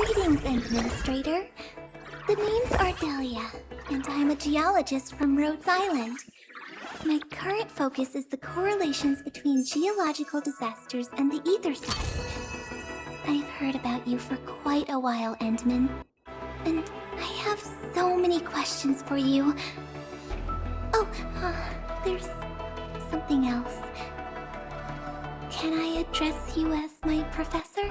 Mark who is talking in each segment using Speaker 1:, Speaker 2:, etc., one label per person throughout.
Speaker 1: Greetings, Administrator. The name's Ardelia, and I'm a geologist from Rhodes Island. My current focus is the correlations between geological disasters and the ether side. I've heard about you for quite a while, Endman, and I have so many questions for you. Oh, there's something else. Can I address you as my professor?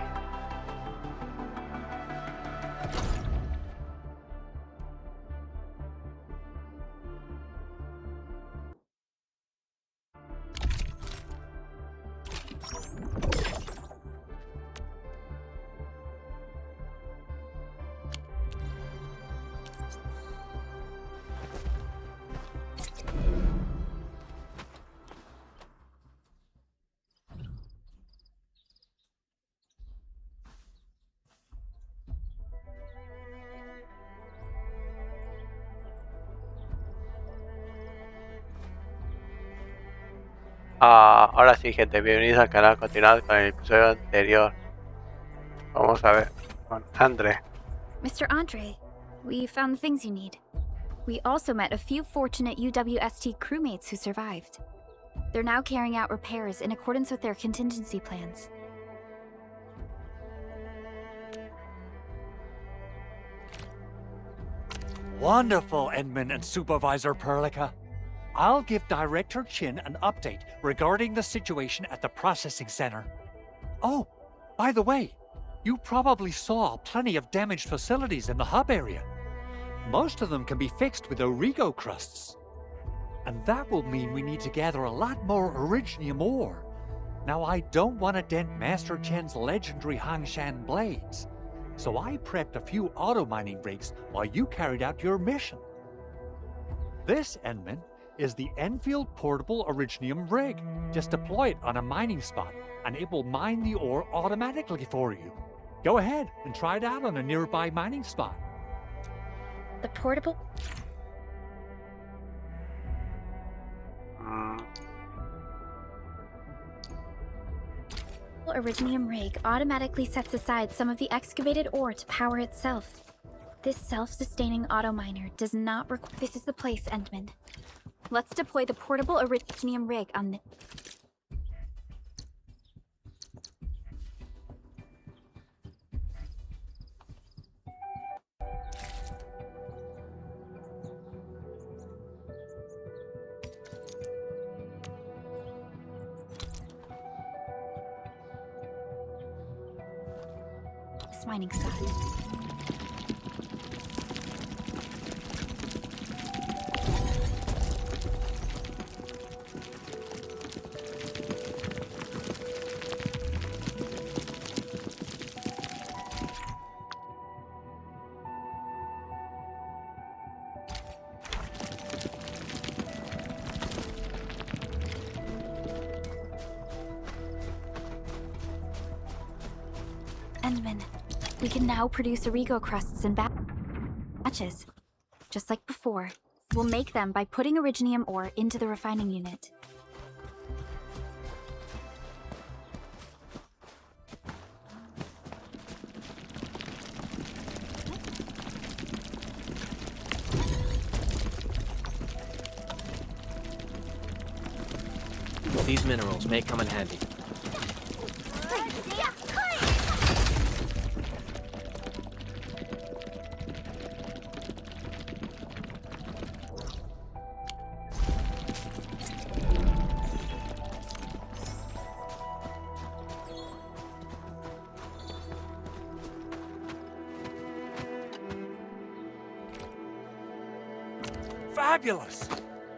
Speaker 2: Ahora sí, gente, bienvenidos al canal. Continuad con el episodio anterior. Vamos a ver con Andre.
Speaker 3: Mr. Andre, we found the things you need. We also met a few fortunate UWST crewmates who survived. They're now carrying out repairs in accordance with their contingency plans.
Speaker 4: Wonderful, Edmund and Supervisor Perlica. I'll give Director Chin an update regarding the situation at the processing center. Oh, by the way, you probably saw plenty of damaged facilities in the hub area. Most of them can be fixed with Origo crusts. And that will mean we need to gather a lot more Originium ore. Now, I don't want to dent Master Chen's legendary Hangshan blades, so I prepped a few auto-mining rigs while you carried out your mission. This, Enman, is the EndField portable Originium rig. Just deploy it on a mining spot, and it will mine the ore automatically for you. Go ahead and try it out on a nearby mining spot.
Speaker 3: The portable... Originium rig automatically sets aside some of the excavated ore to power itself. This self-sustaining auto-miner does not require... This is the place, Endman. Let's deploy the portable Originium rig on the... this mining site. Endman, we can now produce Origo crusts in batches. Just like before, we'll make them by putting Originium ore into the refining unit.
Speaker 5: These minerals may come in handy.
Speaker 4: Fabulous!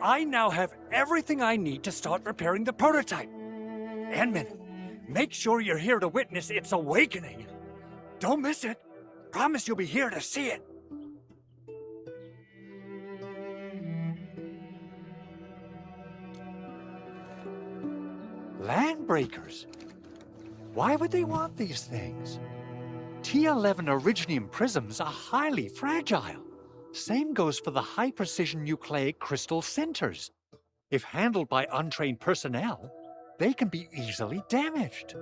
Speaker 4: I now have everything I need to start repairing the prototype. Enman, make sure you're here to witness its awakening. Don't miss it. Promise you'll be here to see it. Landbreakers? Why would they want these things? T11 Originium prisms are highly fragile. Same goes for the high-precision nucleic crystal centers. If handled by untrained personnel, they can be easily damaged.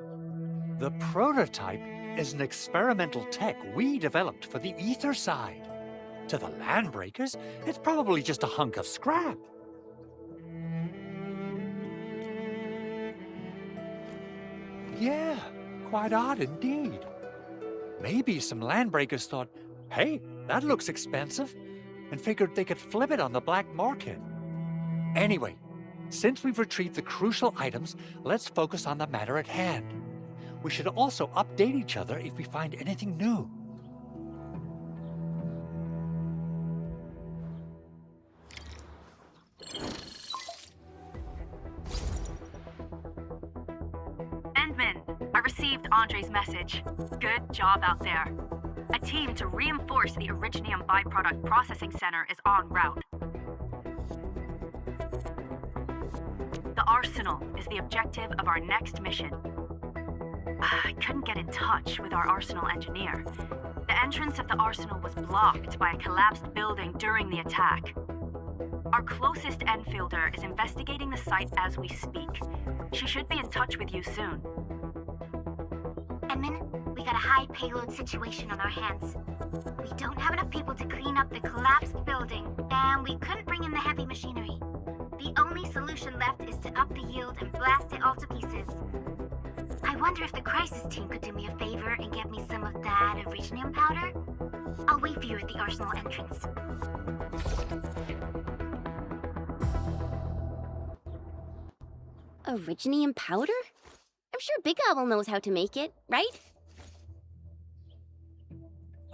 Speaker 4: The prototype is an experimental tech we developed for the ether side. To the landbreakers, it's probably just a hunk of scrap. Yeah, quite odd indeed. Maybe some landbreakers thought, hey, that looks expensive, and figured they could flip it on the black market. Anyway, since we've retrieved the crucial items, let's focus on the matter at hand. We should also update each other if we find anything new.
Speaker 5: Endman, I received Andre's message. Good job out there. A team to reinforce the Originium Byproduct Processing Center is en route. The Arsenal is the objective of our next mission. I couldn't get in touch with our Arsenal engineer. The entrance of the Arsenal was blocked by a collapsed building during the attack. Our closest EndFielder is investigating the site as we speak. She should be in touch with you soon.
Speaker 1: Edmund, we got a high payload situation on our hands. We don't have enough people to clean up the collapsed building, and we couldn't bring in the heavy machinery. The only solution left is to up the yield and blast it all to pieces. I wonder if the crisis team could do me a favor and get me some of that Originium powder? I'll wait for you at the Arsenal entrance.
Speaker 6: Originium powder? I'm sure Big Owl knows how to make it, right?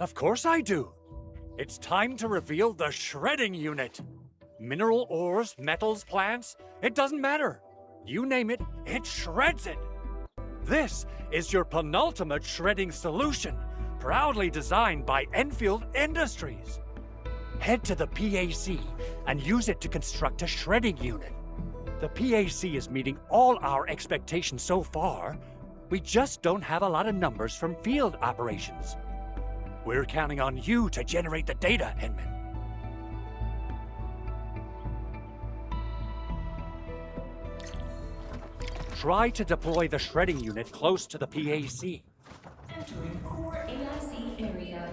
Speaker 4: Of course I do. It's time to reveal the shredding unit. Mineral ores, metals, plants, it doesn't matter. You name it, it shreds it. This is your penultimate shredding solution, proudly designed by EndField Industries. Head to the PAC and use it to construct a shredding unit. The PAC is meeting all our expectations so far. We just don't have a lot of numbers from field operations. We're counting on you to generate the data, Edmund. Try to deploy the shredding unit close to the PAC.
Speaker 7: Entering core AIC area.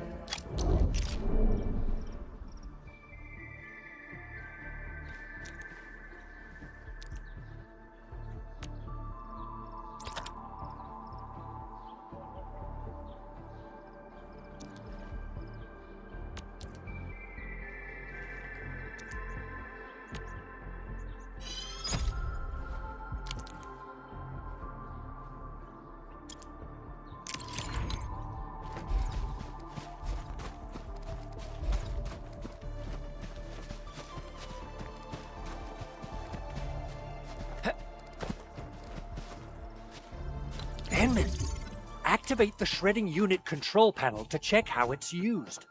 Speaker 4: Edmund, activate the shredding unit control panel to check how it's used.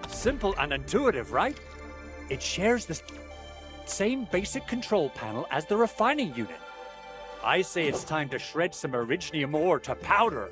Speaker 4: Simple and intuitive, right? It shares the same basic control panel as the refining unit. I say it's time to shred some Originium ore to powder.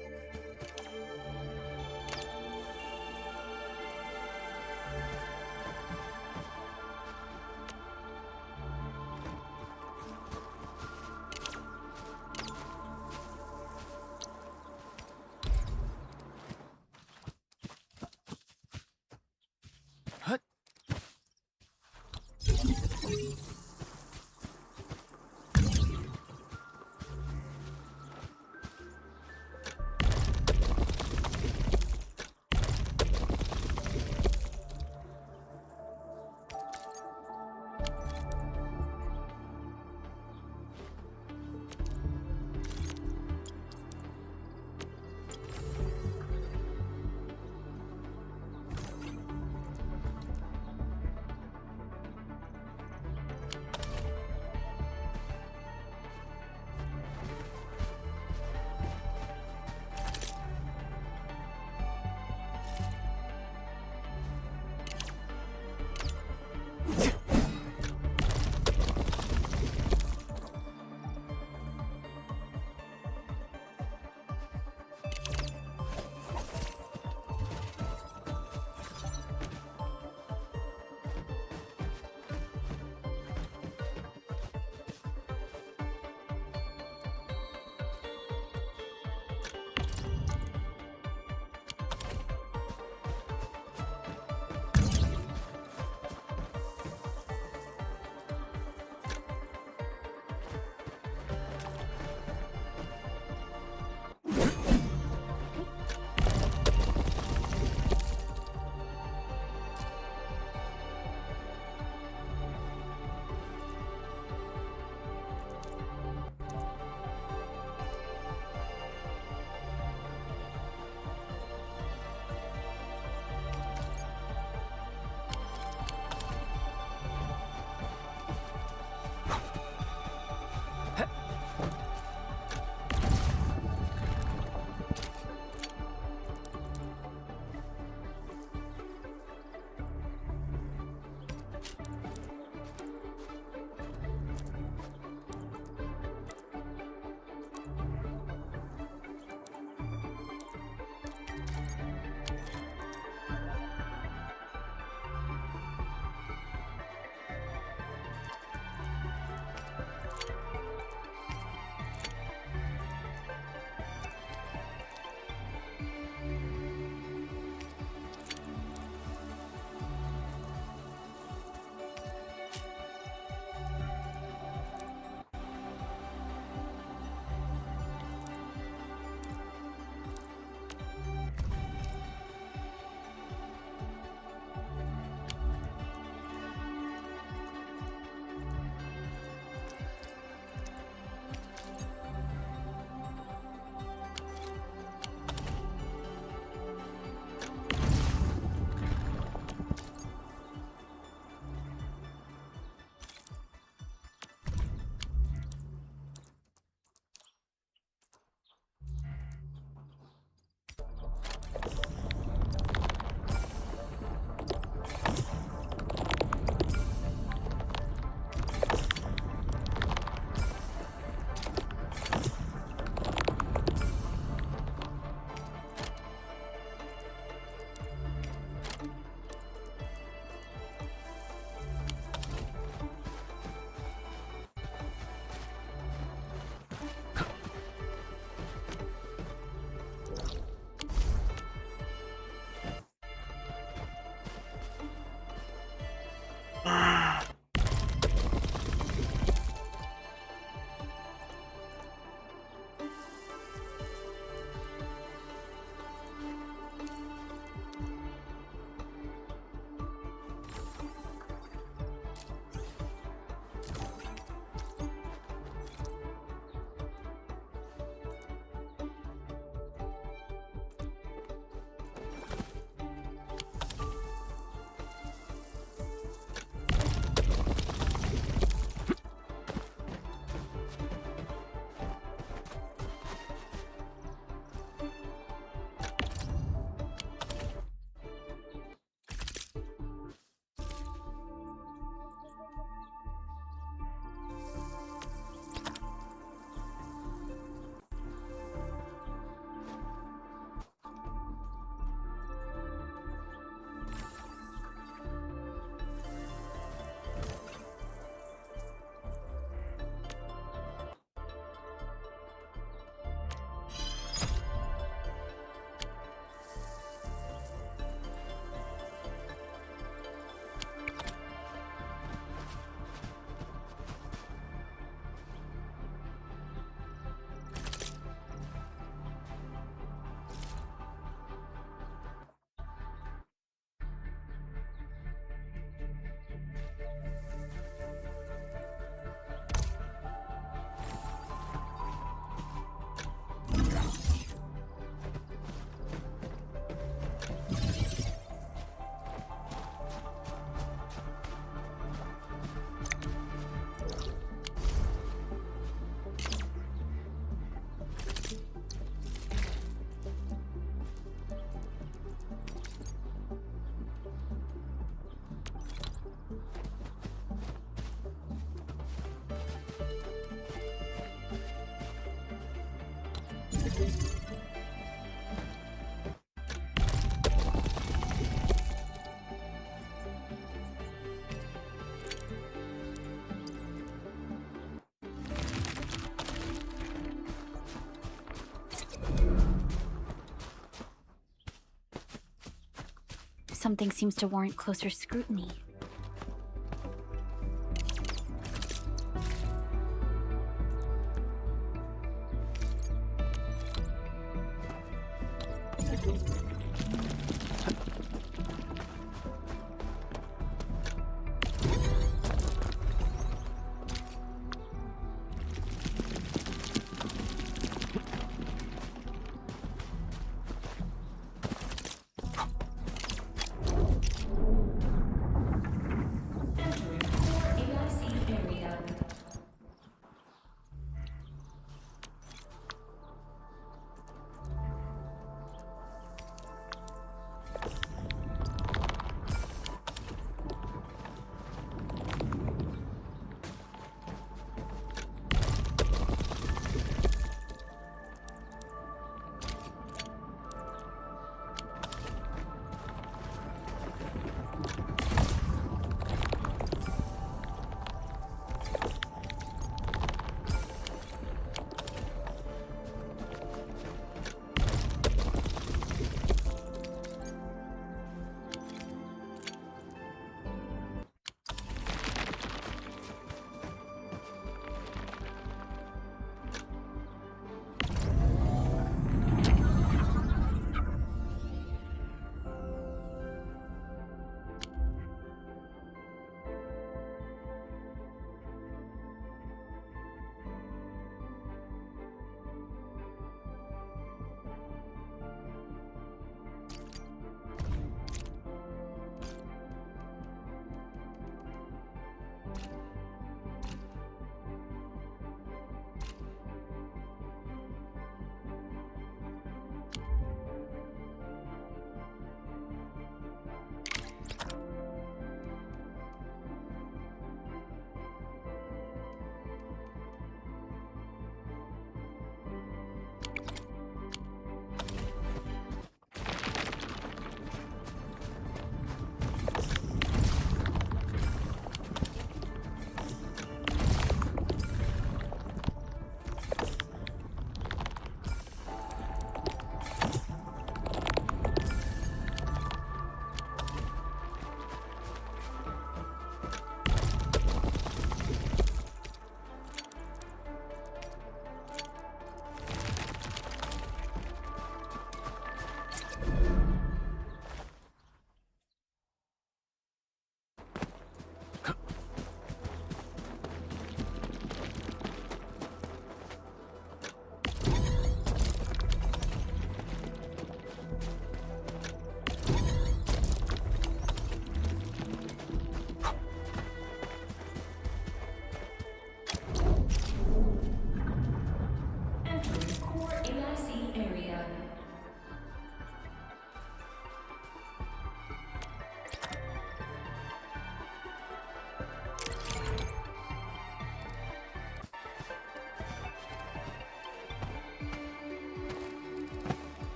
Speaker 3: something seems to warrant closer scrutiny.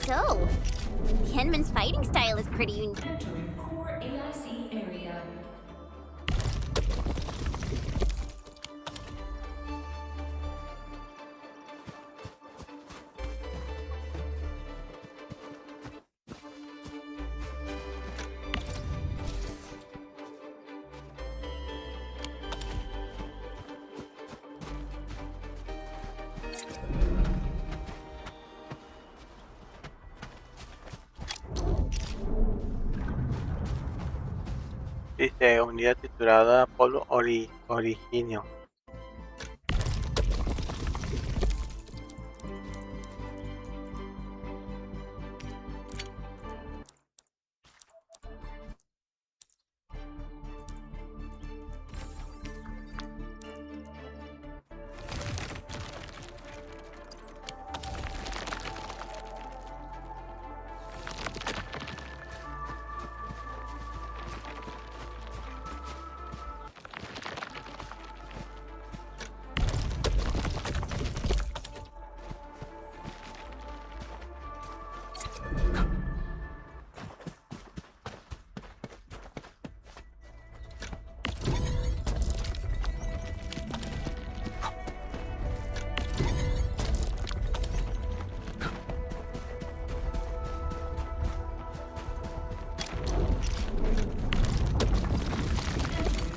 Speaker 6: So, the Endman's fighting style is pretty unique.
Speaker 7: Entering core AIC area.
Speaker 2: Dice unidad titulada Polo Originio.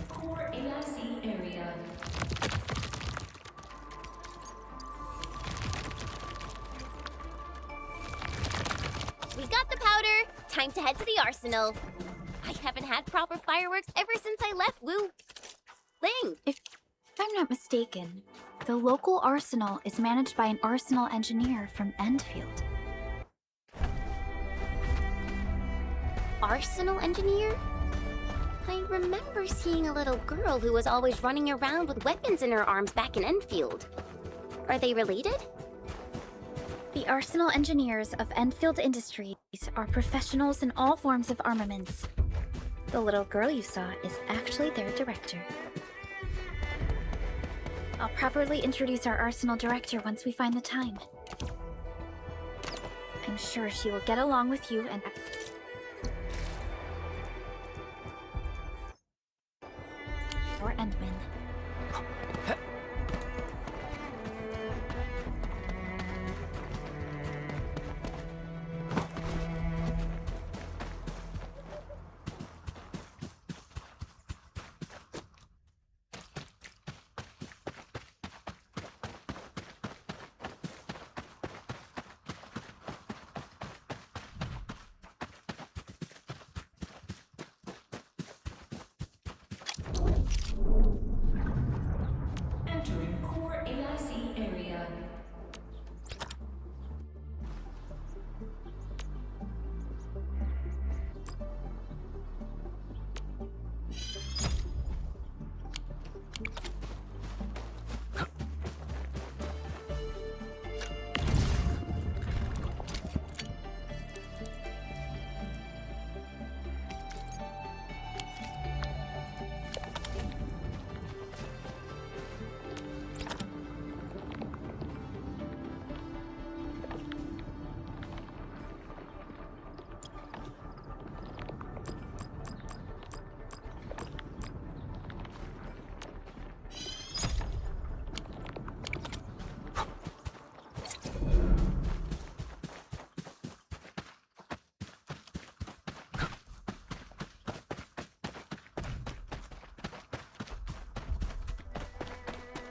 Speaker 7: Core AIC area.
Speaker 6: We got the powder. Time to head to the arsenal. I haven't had proper fireworks ever since I left Wu Ling.
Speaker 3: If I'm not mistaken, the local arsenal is managed by an arsenal engineer from EndField.
Speaker 6: Arsenal engineer? I remember seeing a little girl who was always running around with weapons in her arms back in EndField. Are they related?
Speaker 3: The arsenal engineers of EndField Industries are professionals in all forms of armaments. The little girl you saw is actually their director. I'll properly introduce our arsenal director once we find the time. I'm sure she will get along with you and... or Endman.
Speaker 7: Entering core AIC area.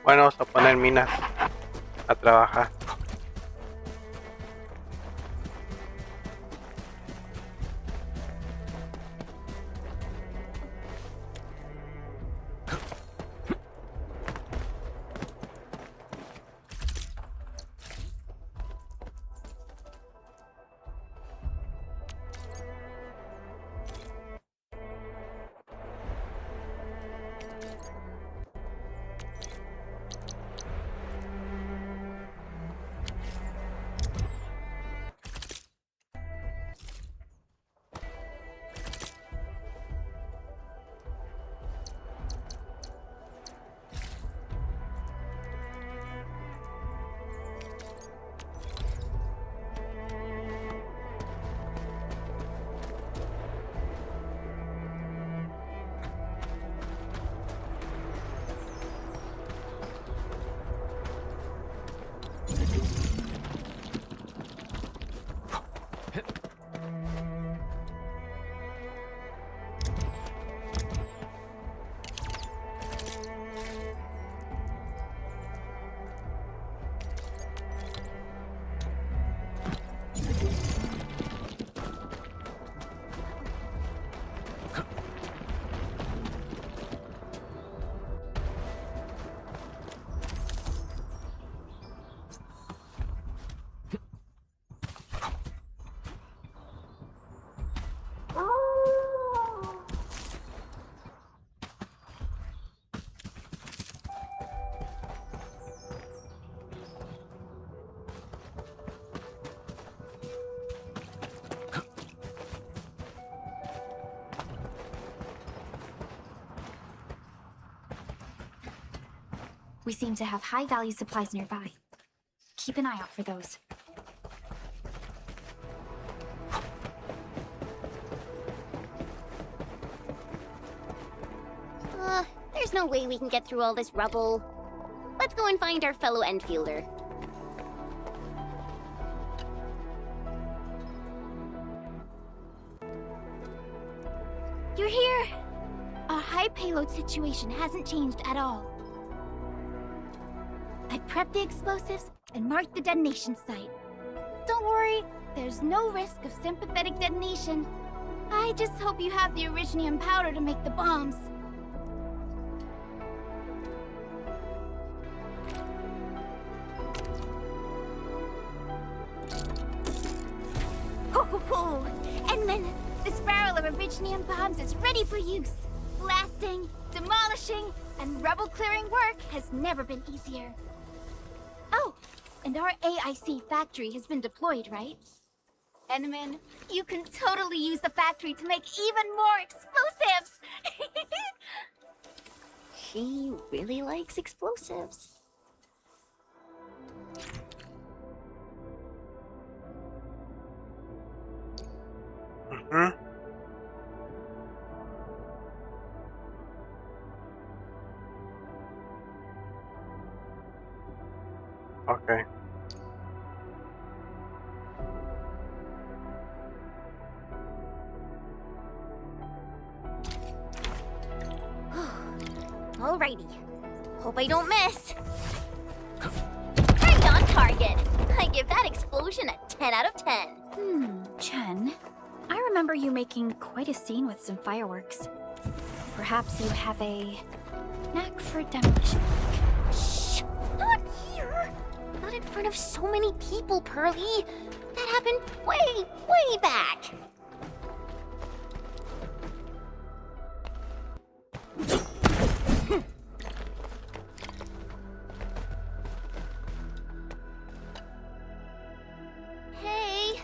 Speaker 2: Bueno, vamos a poner minas a trabajar.
Speaker 3: We seem to have high-value supplies nearby. Keep an eye out for those.
Speaker 6: There's no way we can get through all this rubble. Let's go and find our fellow EndFielder.
Speaker 1: You're here! Our high payload situation hasn't changed at all. I've prepped the explosives and marked the detonation site. Don't worry, there's no risk of sympathetic detonation. I just hope you have the originium powder to make the bombs. Ho ho ho! Endman, this barrel of originium bombs is ready for use. Blasting, demolishing, and rubble-clearing work has never been easier. Oh, and our AIC factory has been deployed, right? Endman, you can totally use the factory to make even more explosives!
Speaker 6: She really likes explosives.
Speaker 2: Mhm. Okay.
Speaker 6: Alrighty. Hope I don't miss. Right on target. I give that explosion a 10 out of 10.
Speaker 3: Chen, I remember you making quite a scene with some fireworks. Perhaps you have a knack for demolition.
Speaker 6: Shh! Not here! Not in front of so many people, Pearly. That happened way, way back. Hey,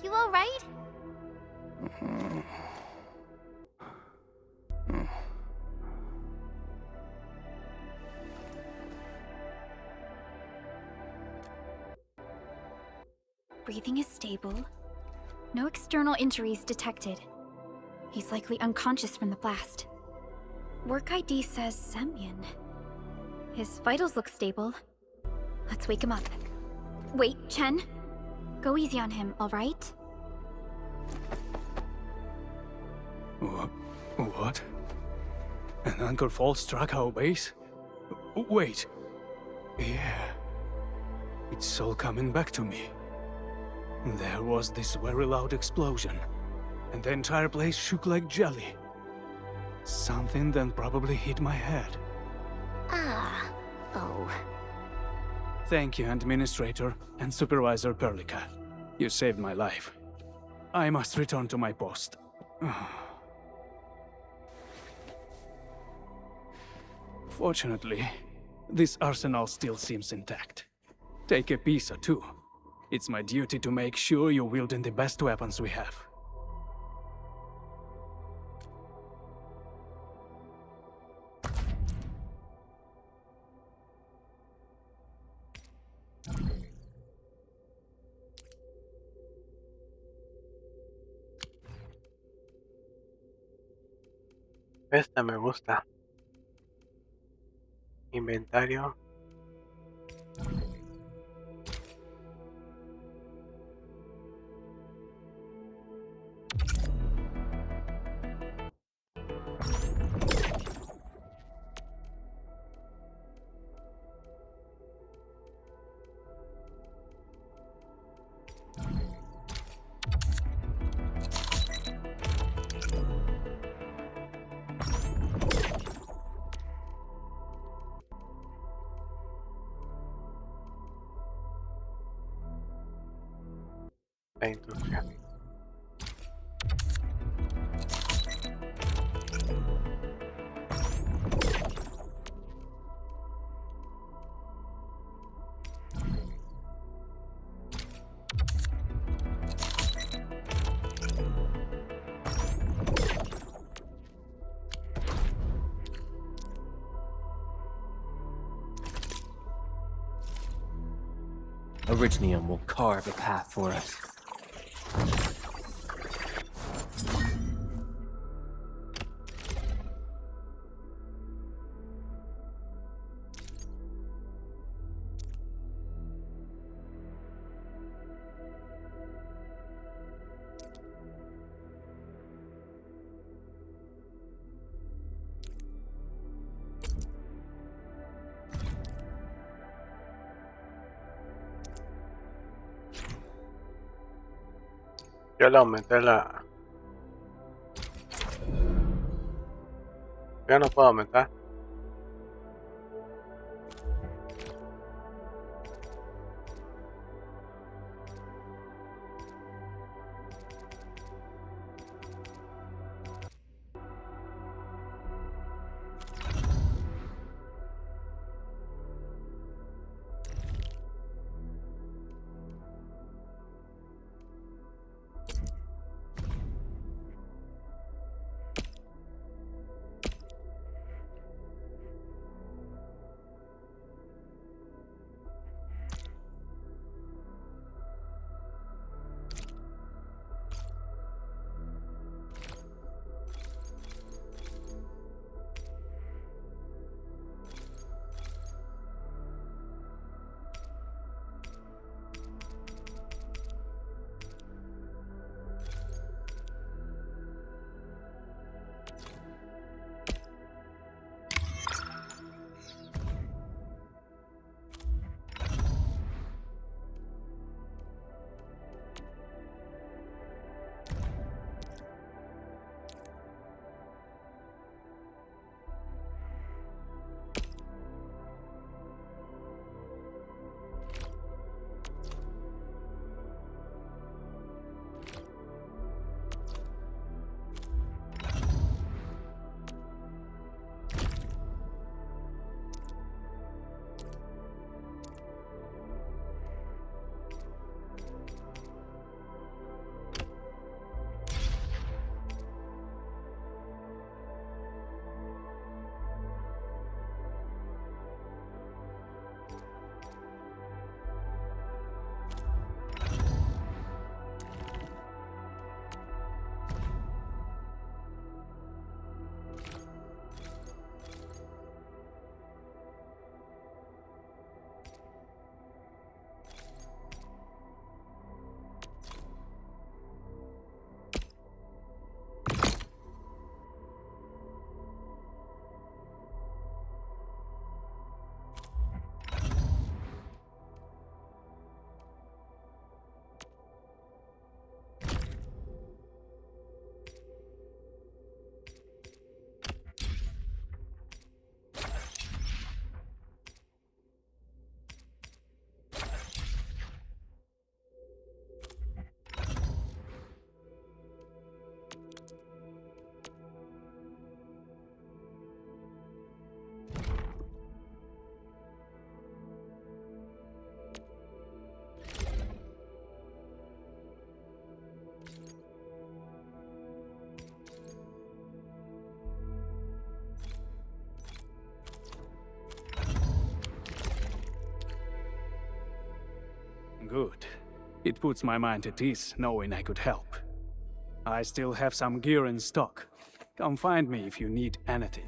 Speaker 6: you all right?
Speaker 3: Breathing is stable. No external injuries detected. He's likely unconscious from the blast. Work ID says Semyon. His vitals look stable. Let's wake him up. Wait, Chen. Go easy on him, all right?
Speaker 8: What? An anchor fault struck our base? Wait. Yeah. It's all coming back to me. There was this very loud explosion, and the entire place shook like jelly. Something then probably hit my head.
Speaker 6: Ah. Oh.
Speaker 8: Thank you, Administrator and Supervisor Perlica. You saved my life. I must return to my post. Fortunately, this arsenal still seems intact. Take a piece or two. It's my duty to make sure you're wielding the best weapons we have.
Speaker 2: Esta me gusta. Inventario. La industria.
Speaker 9: Originium will carve a path for us.
Speaker 2: Yo le aumenté la... Yo no puedo aumentar.
Speaker 8: Good. It puts my mind at ease knowing I could help. I still have some gear in stock. Come find me if you need anything.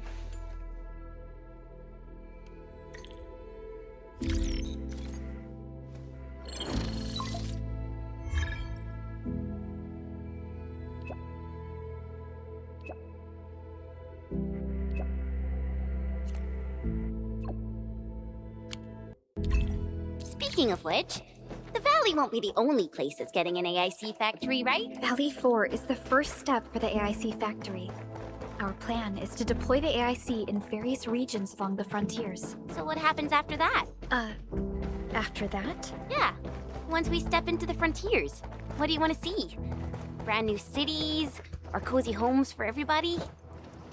Speaker 6: Speaking of which, the Valley won't be the only place that's getting an AIC factory, right?
Speaker 3: Valley 4 is the first step for the AIC factory. Our plan is to deploy the AIC in various regions along the frontiers.
Speaker 6: So what happens after that?
Speaker 3: After that?
Speaker 6: Yeah, once we step into the frontiers, what do you want to see? Brand new cities? Or cozy homes for everybody?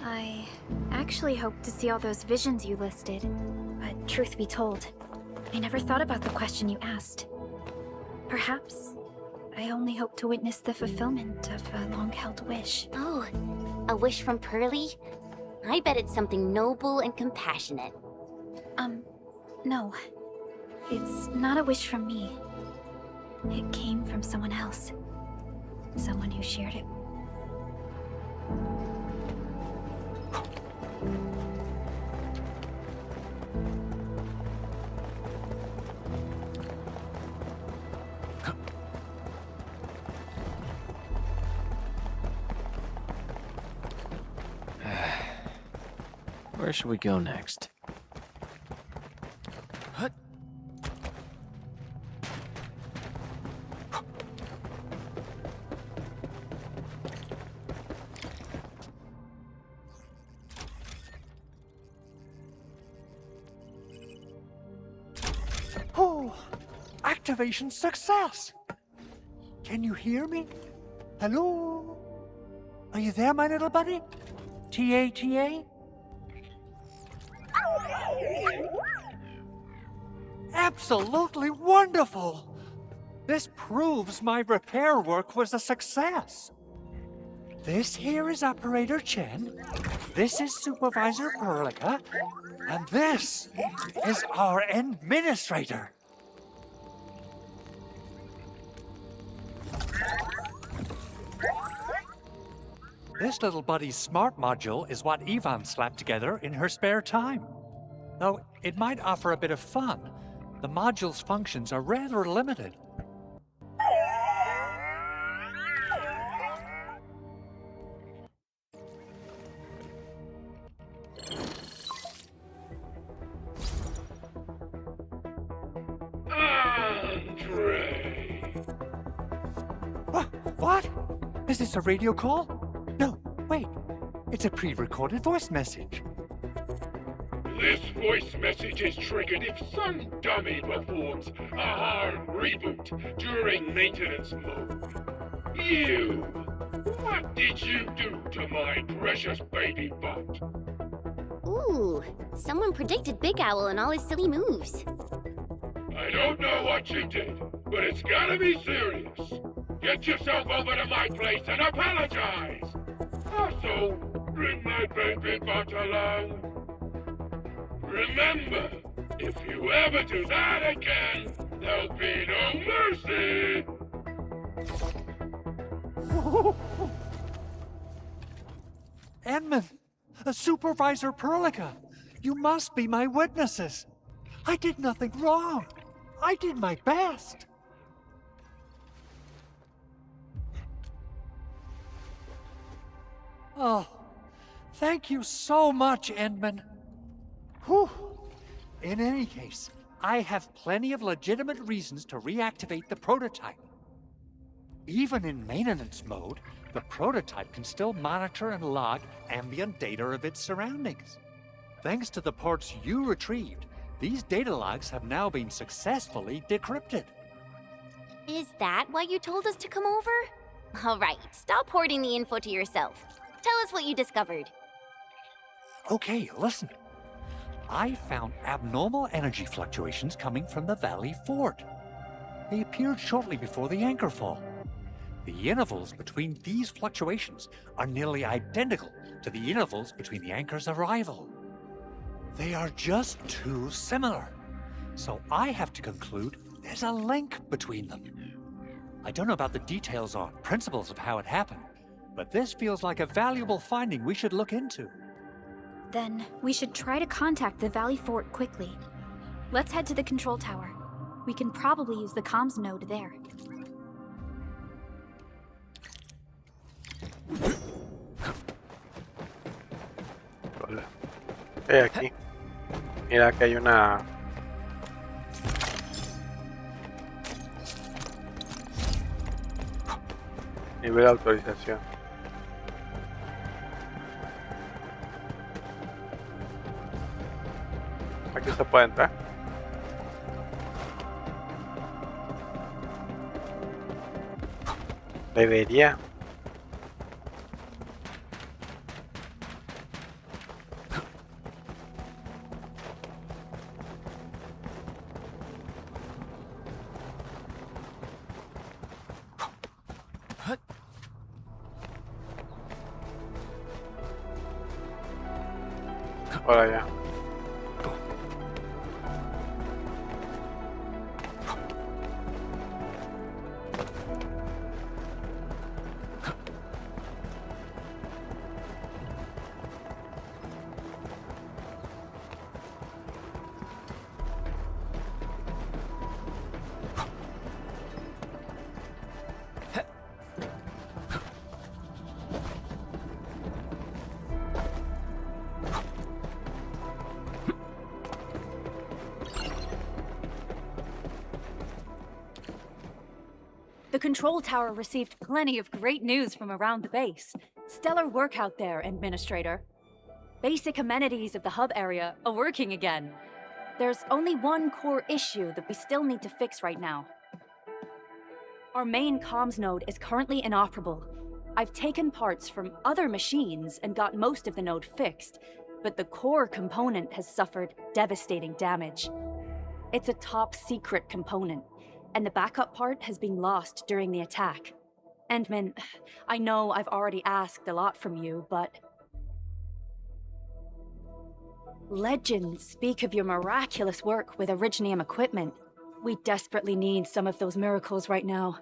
Speaker 3: I actually hoped to see all those visions you listed. But truth be told, I never thought about the question you asked. Perhaps I only hope to witness the fulfillment of a long-held wish.
Speaker 6: Oh, a wish from Pearly? I bet it's something noble and compassionate.
Speaker 3: No. It's not a wish from me. It came from someone else. Someone who shared it.
Speaker 9: Where should we go next?
Speaker 4: Oh, activation success! Can you hear me? Hello? Are you there, my little buddy? T-A-T-A? Absolutely wonderful! This proves my repair work was a success. This here is Operator Chen, this is Supervisor Perlica, and this is our Administrator. This little buddy's smart module is what Ivan slapped together in her spare time. Though it might offer a bit of fun, the module's functions are rather limited. What? Is this a radio call? No, wait. It's a pre-recorded voice message.
Speaker 10: This voice message is triggered if some dummy performs a hard reboot during maintenance mode. You! What did you do to my precious baby bot?
Speaker 6: Ooh, someone predicted Big Owl and all his silly moves.
Speaker 10: I don't know what you did, but it's gotta be serious. Get yourself over to my place and apologize! Also, bring my baby bot along. Remember, if you ever do that again, there'll be no mercy!
Speaker 4: Edmund, Supervisor Perlica, you must be my witnesses. I did nothing wrong. I did my best. Oh, thank you so much, Edmund. Whew. In any case, I have plenty of legitimate reasons to reactivate the prototype. Even in maintenance mode, the prototype can still monitor and log ambient data of its surroundings. Thanks to the parts you retrieved, these data logs have now been successfully decrypted.
Speaker 6: Is that why you told us to come over? All right, stop hoarding the info to yourself. Tell us what you discovered.
Speaker 4: Okay, listen. I found abnormal energy fluctuations coming from the Valley Fort. They appeared shortly before the anchor fall. The intervals between these fluctuations are nearly identical to the intervals between the anchor's arrival. They are just too similar. So I have to conclude there's a link between them. I don't know about the details or principles of how it happened, but this feels like a valuable finding we should look into.
Speaker 3: Then we should try to contact the Valley Fort quickly. Let's head to the control tower. We can probably use the comms node there.
Speaker 2: Hola. Aquí. Mira que hay una... nivel de autorización. Aquí se puede entrar. Debería. Por allá.
Speaker 5: The control tower received plenty of great news from around the base. Stellar work out there, Administrator. Basic amenities of the hub area are working again. There's only one core issue that we still need to fix right now. Our main comms node is currently inoperable. I've taken parts from other machines and got most of the node fixed, but the core component has suffered devastating damage. It's a top-secret component, and the backup part has been lost during the attack. Endman, I know I've already asked a lot from you, but... Legends speak of your miraculous work with Originium equipment. We desperately need some of those miracles right now.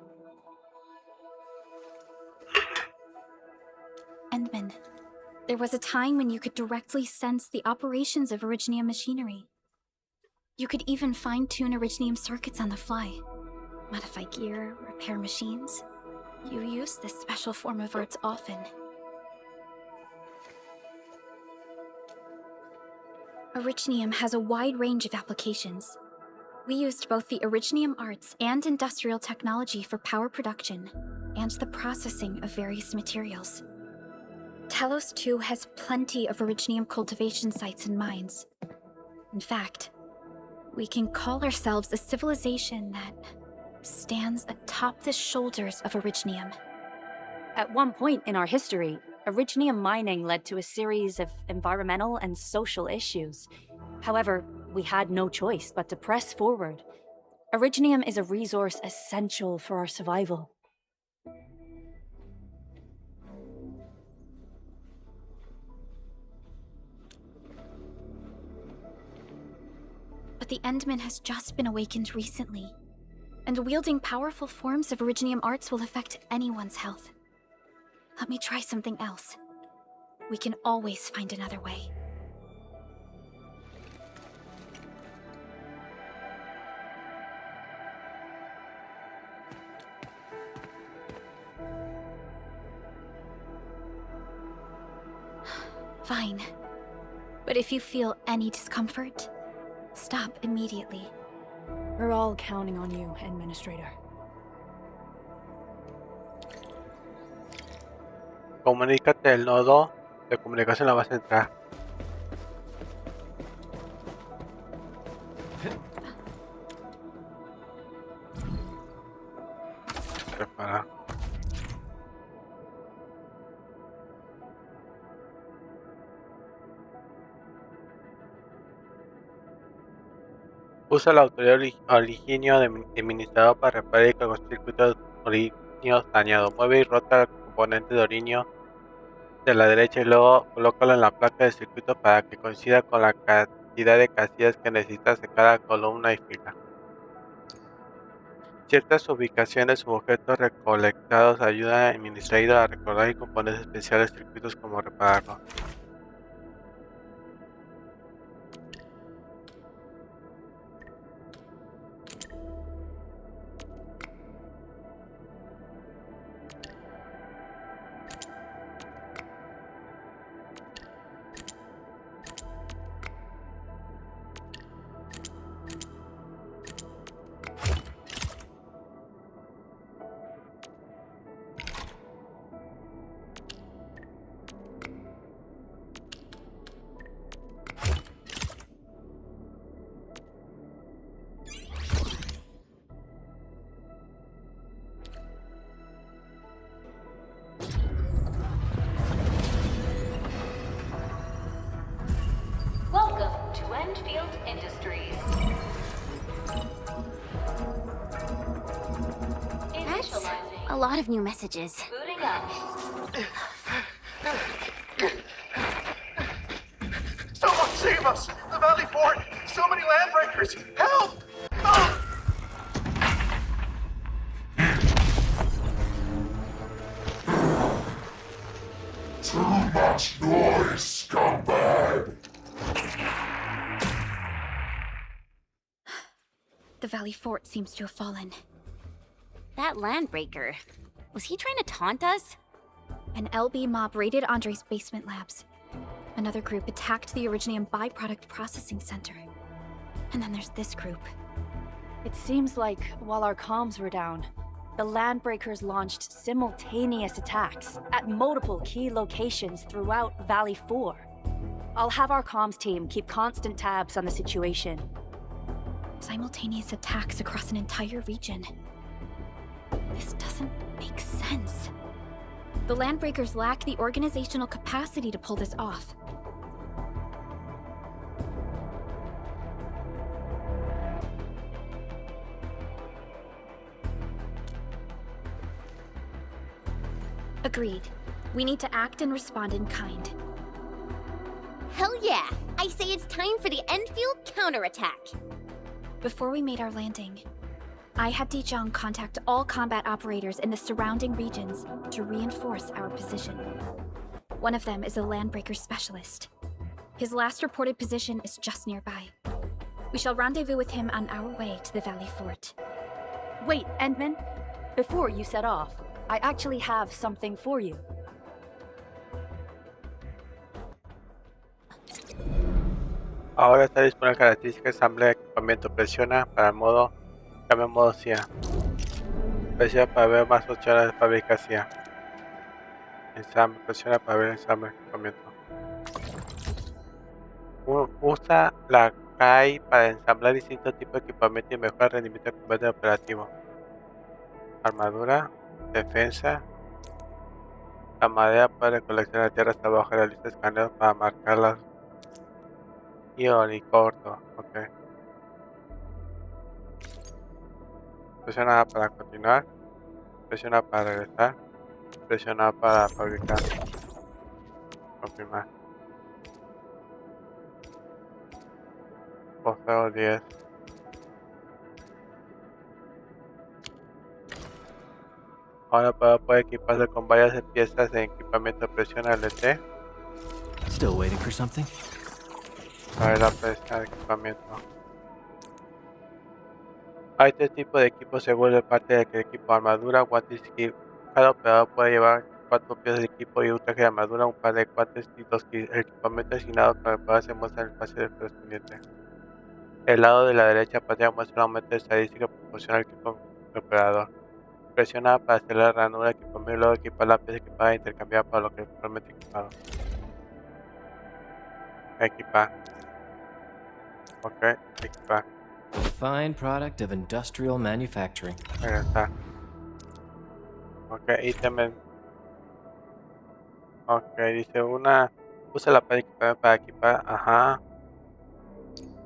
Speaker 3: Endman, there was a time when you could directly sense the operations of Originium machinery. You could even fine-tune Originium circuits on the fly, modify gear, repair machines. You use this special form of arts often. Originium has a wide range of applications. We used both the Originium arts and industrial technology for power production and the processing of various materials. Telos 2 has plenty of Originium cultivation sites and mines. In fact, we can call ourselves a civilization that stands atop the shoulders of Originium.
Speaker 5: At one point in our history, Originium mining led to a series of environmental and social issues. However, we had no choice but to press forward. Originium is a resource essential for our survival.
Speaker 3: But the Endman has just been awakened recently, and wielding powerful forms of Originium arts will affect anyone's health. Let me try something else. We can always find another way. Fine. But if you feel any discomfort, stop immediately.
Speaker 5: We're all counting on you, Administrator.
Speaker 2: Comunícate el nodo de comunicación a la base central. Prepara. Usa la autoridad originio de administrador para reparar el circuito de originio dañado. Mueve y rota el componente de originio de la derecha y luego colócalo en la placa de circuito para que coincida con la cantidad de casillas que necesitas de cada columna y fila. Ciertas ubicaciones u objetos recolectados ayudan al administrador a recordar y componer especiales circuitos como repararlo.
Speaker 7: Welcome to EndField Industries.
Speaker 6: That's
Speaker 7: Initializing.
Speaker 6: a lot of new messages.
Speaker 7: Booting up.
Speaker 11: Someone save us! The Valley Fort! So many landbreakers! Help! Ah!
Speaker 10: Too much noise, scumbag!
Speaker 3: The Valley Fort seems to have fallen.
Speaker 6: That landbreaker. Was he trying to taunt us?
Speaker 3: An LB mob raided Andre's basement labs. Another group attacked the Originium byproduct processing center. And then there's this group.
Speaker 5: It seems like while our comms were down, the Landbreakers launched simultaneous attacks at multiple key locations throughout Valley 4. I'll have our comms team keep constant tabs on the situation.
Speaker 3: Simultaneous attacks across an entire region. This doesn't make sense. The Landbreakers lack the organizational capacity to pull this off. Agreed. We need to act and respond in kind.
Speaker 6: Hell yeah! I say it's time for the EndField counterattack.
Speaker 3: Before we made our landing, I had Dijon contact all combat operators in the surrounding regions to reinforce our position. One of them is a Landbreaker specialist. His last reported position is just nearby. We shall rendezvous with him on our way to the Valley Fort.
Speaker 5: Wait, Endman. Before you set off, I actually have something for you.
Speaker 2: Ahora está disponible la característica ensamble de equipamiento. Presiona para el modo. Cambia modo CIA. Presiona para ver más opciones de fábrica CIA. Ensamble. Presiona para ver ensamble de equipamiento. Usa la CAI para ensamblar distintos tipos de equipamiento y mejorar el rendimiento del combate operativo. Armadura. Defensa. La madera para recoleccionar tierras abajo. Realiza escaneos para marcarlas. Y corto. Ok. Presiona para continuar. Presiona para regresar. Presiona para fabricar. Confirmar. Poseo 10. Ahora puede equiparse con varias piezas de equipamiento. Presiona LT.
Speaker 9: Still waiting for something?
Speaker 2: Para ver la pieza de equipamiento. Hay tres tipos de equipos según el parte del equipo: armadura, guantes y kit. Cada operador puede llevar 4 piezas de equipo y un traje de armadura, un par de guantes y 2 kits. El equipamiento asignado con el operador se muestra en el espacio correspondiente. El lado de la derecha pantalla muestra un aumento de estadística proporcional al equipo del operador. Presiona para hacer la ranura de equipamiento y luego equipar la pieza equipada e intercambiar para lo que es actualmente equipado. Equipar. Ok, equipar.
Speaker 9: A fine product of industrial manufacturing.
Speaker 2: Regresar. Ok, ítem. Ok, dice usa la para equipar. Ajá.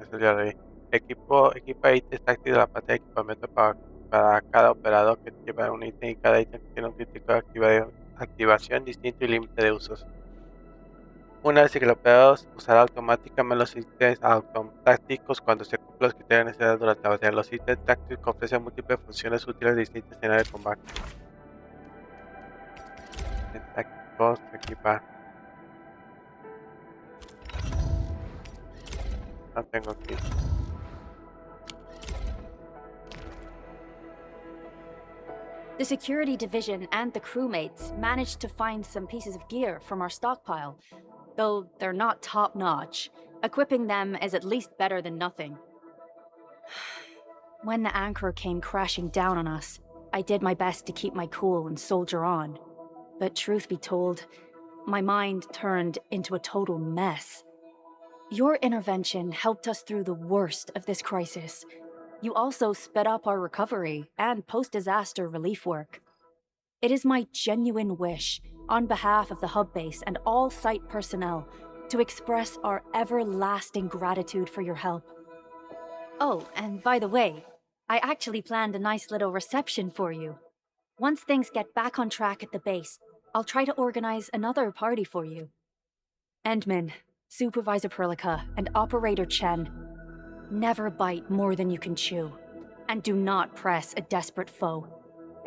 Speaker 2: Eso ya lo vi. Equipa ítems táctiles de la parte de equipamiento para cada operador que lleva un ítem y cada ítem tiene un crítico de activación distinto y límite de usos. Una vez que el operador usará automáticamente los ítems tácticos cuando se cumplan los criterios necesarios durante la batalla. Los ítems tácticos ofrecen múltiples funciones útiles de distintos escenarios de combate. Tácticos, equipar. No tengo aquí.
Speaker 5: The security division and the crewmates managed to find some pieces of gear from our stockpile, though they're not top-notch. Equipping them is at least better than nothing. When the anchor came crashing down on us, I did my best to keep my cool and soldier on. But truth be told, my mind turned into a total mess. Your intervention helped us through the worst of this crisis. You also sped up our recovery and post-disaster relief work. It is my genuine wish, on behalf of the hub base and all site personnel, to express our everlasting gratitude for your help. Oh, and by the way, I actually planned a nice little reception for you. Once things get back on track at the base, I'll try to organize another party for you. Endman, Supervisor Perlica, and Operator Chen, never bite more than you can chew. And do not press a desperate foe.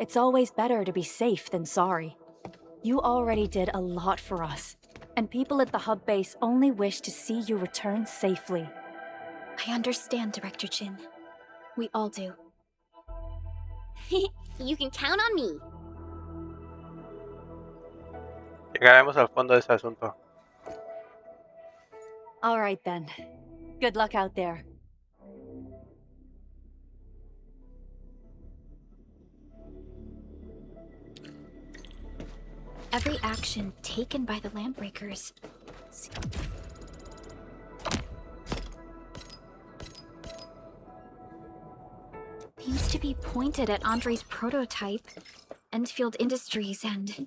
Speaker 5: It's always better to be safe than sorry. You already did a lot for us, and people at the hub base only wish to see you return safely.
Speaker 3: I understand, Director Chin. We all do.
Speaker 6: You can count on me.
Speaker 2: Llegaremos al fondo de ese asunto.
Speaker 5: All right then. Good luck out there.
Speaker 3: every action taken by the Landbreakers seems to be pointed at Andre's prototype, EndField Industries, and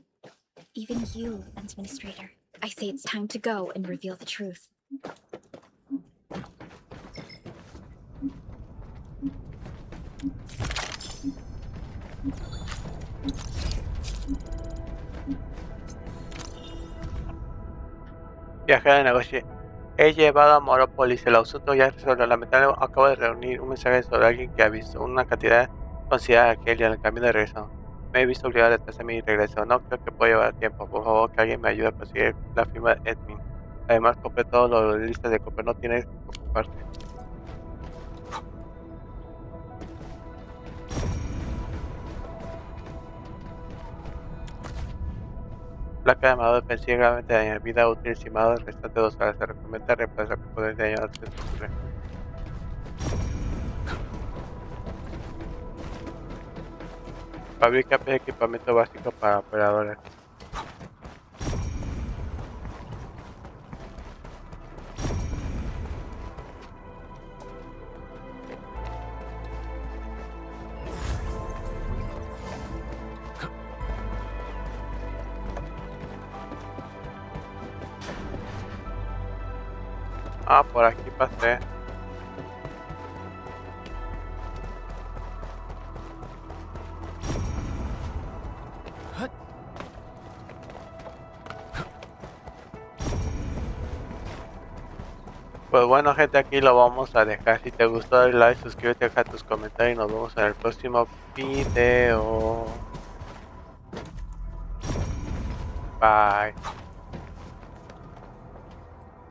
Speaker 3: even you, Administrator. I say it's time to go and reveal the truth.
Speaker 2: Viaje de negocio. He llevado a Morópolis. El asunto ya resuelto. Lamentablemente acabo de reunir un mensaje sobre alguien que ha visto una cantidad considerada de Kelly en el camino de regreso. Me he visto obligado a retrasar mi regreso. No creo que pueda llevar tiempo. Por favor, que alguien me ayude a conseguir la firma de Edmin. Además, compré todos los listas de compra. No tienes que preocuparte. Placa de armador defensiva gravemente dañada. Vida útil estimado el restante 2 horas. Se recomienda reemplazar el poder de daño antes posible. Fabrica equipamiento básico para operadores. Ah, por aquí pasé. Pues bueno, gente, aquí lo vamos a dejar. Si te gustó, dale like, suscríbete, deja tus comentarios y nos vemos en el próximo video. Bye.